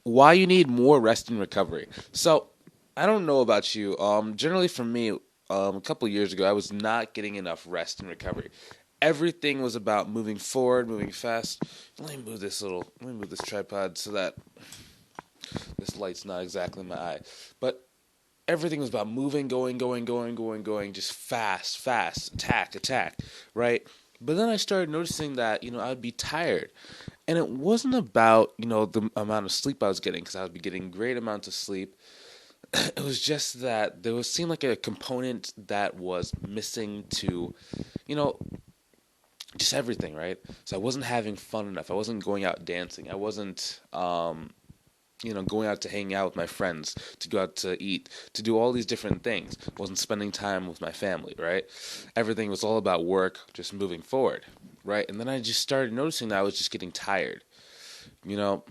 Why you need more rest and recovery. So, I don't know about you. Generally for me, a couple years ago, I was not getting enough rest and recovery. Everything was about moving forward, moving fast. Let me move this tripod so that this light's not exactly in my eye. But everything was about moving, going, just fast, fast, attack, right? But then I started noticing that, I'd be tired. And it wasn't about, the amount of sleep I was getting, because I would be getting great amounts of sleep. It was just that seemed like a component that was missing to, you know, just everything, right? So I wasn't having fun enough. I wasn't going out dancing. I wasn't, going out to hang out with my friends, to go out to eat, to do all these different things. I wasn't spending time with my family, right? Everything was all about work, just moving forward, right? And then I just started noticing that I was just getting tired, you know?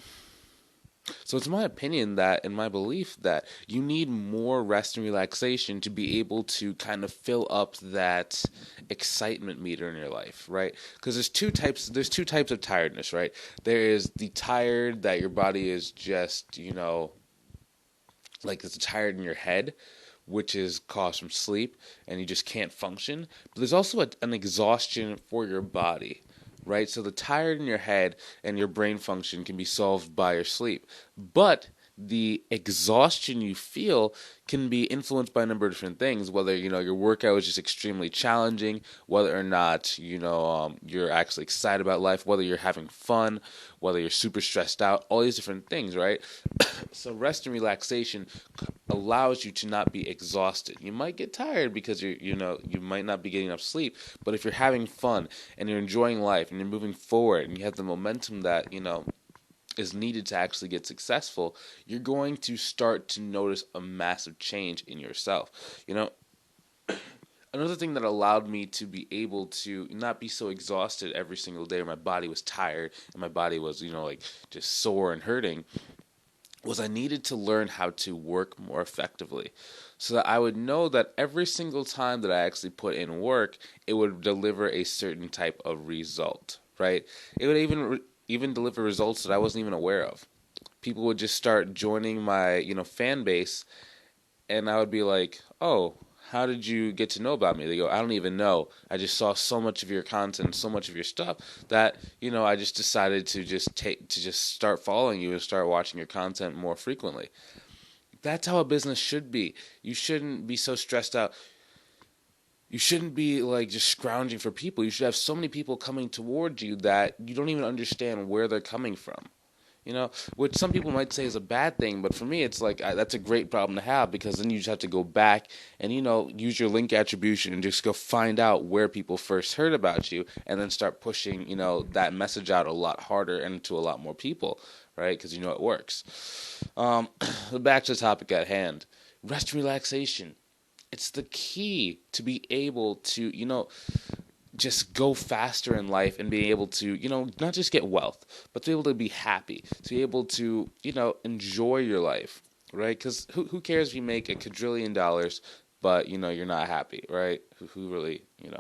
So it's my opinion that, and my belief that you need more rest and relaxation to be able to kind of fill up that excitement meter in your life, right? Because there's two types of tiredness, right? There is the tired that your body is just, like it's tired in your head, which is caused from sleep and you just can't function. But there's also an exhaustion for your body, right? So the tired in your head and your brain function can be solved by your sleep. But the exhaustion you feel can be influenced by a number of different things, whether your workout is just extremely challenging, whether or not you're actually excited about life, whether you're having fun, whether you're super stressed out, all these different things, right? So rest and relaxation allows you to not be exhausted. You might get tired because you might not be getting enough sleep, but if you're having fun and you're enjoying life and you're moving forward and you have the momentum that is needed to actually get successful, you're going to start to notice a massive change in yourself. Another thing that allowed me to be able to not be so exhausted every single day, where my body was tired and my body was, like just sore and hurting, was I needed to learn how to work more effectively, so that I would know that every single time that I actually put in work, it would deliver a certain type of result, right? It would even deliver results that I wasn't even aware of. People would just start joining my, fan base, and I would be like, "Oh, how did you get to know about me?" They go, "I don't even know. I just saw so much of your content, so much of your stuff that, I just decided to just start following you and start watching your content more frequently." That's how a business should be. You shouldn't be so stressed out. You shouldn't be like just scrounging for people. You should have so many people coming towards you that you don't even understand where they're coming from. Which some people might say is a bad thing, but for me, it's like that's a great problem to have, because then you just have to go back and use your link attribution and just go find out where people first heard about you, and then start pushing that message out a lot harder and to a lot more people, right? Because it works. Back to the topic at hand: rest and relaxation. It's the key to be able to just go faster in life and be able to, not just get wealth, but to be able to be happy, to be able to, enjoy your life, right? Because who cares if you make $1 quadrillion, but, you're not happy, right? Who really, you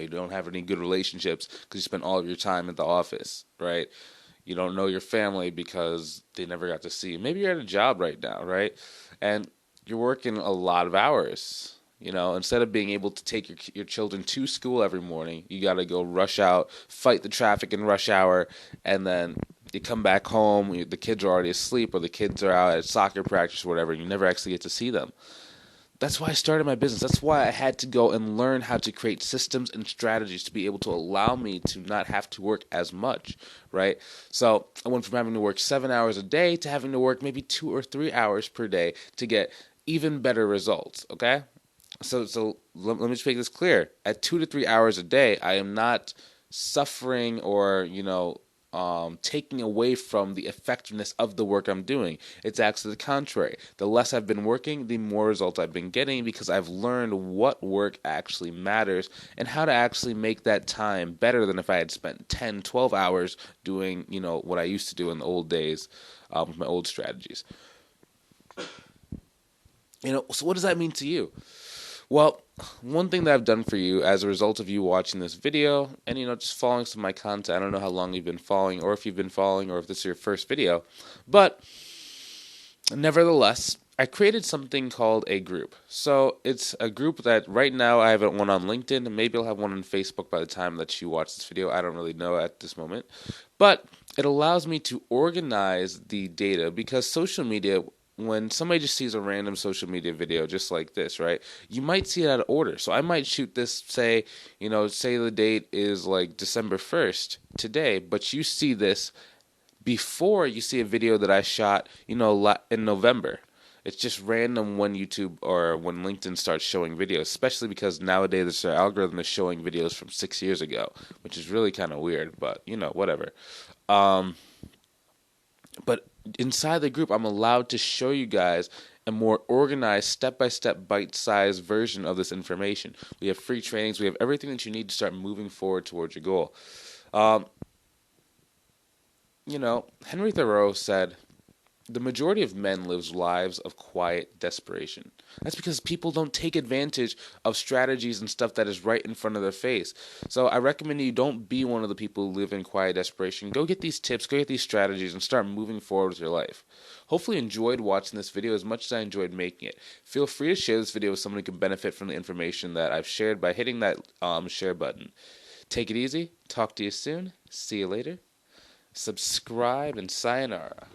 don't have any good relationships because you spend all of your time at the office, right? You don't know your family because they never got to see you. Maybe you're at a job right now, right? And you're working a lot of hours. Instead of being able to take your children to school every morning, you got to go rush out, fight the traffic in rush hour, and then you come back home, the kids are already asleep, or the kids are out at soccer practice or whatever, and you never actually get to see them. That's why I started my business. That's why I had to go and learn how to create systems and strategies to be able to allow me to not have to work as much, right? So I went from having to work 7 hours a day to having to work maybe 2 or 3 hours per day to get even better results, okay? So let me just make this clear. At 2 to 3 hours a day, I am not suffering or, taking away from the effectiveness of the work I'm doing. It's actually the contrary. The less I've been working, the more results I've been getting, because I've learned what work actually matters and how to actually make that time better than if I had spent 10, 12 hours doing, what I used to do in the old days with my old strategies. So what does that mean to you? Well, one thing that I've done for you as a result of you watching this video and, just following some of my content, I don't know how long you've been following or if you've been following or if this is your first video, but nevertheless, I created something called a group. So it's a group that right now I have one on LinkedIn, and maybe I'll have one on Facebook by the time that you watch this video. I don't really know at this moment. But it allows me to organize the data because social media, when somebody just sees a random social media video just like this, right, you might see it out of order. So I might shoot this, say the date is like December 1st today, but you see this before you see a video that I shot, in November. It's just random when YouTube or when LinkedIn starts showing videos, especially because nowadays their algorithm is showing videos from 6 years ago, which is really kind of weird, but, whatever. But inside the group, I'm allowed to show you guys a more organized, step-by-step, bite-sized version of this information. We have free trainings. We have everything that you need to start moving forward towards your goal. Henry Thoreau said, the majority of men lives lives of quiet desperation. That's because people don't take advantage of strategies and stuff that is right in front of their face. So I recommend you don't be one of the people who live in quiet desperation. Go get these tips, go get these strategies, and start moving forward with your life. Hopefully you enjoyed watching this video as much as I enjoyed making it. Feel free to share this video with someone who can benefit from the information that I've shared by hitting that share button. Take it easy. Talk to you soon. See you later. Subscribe and sayonara.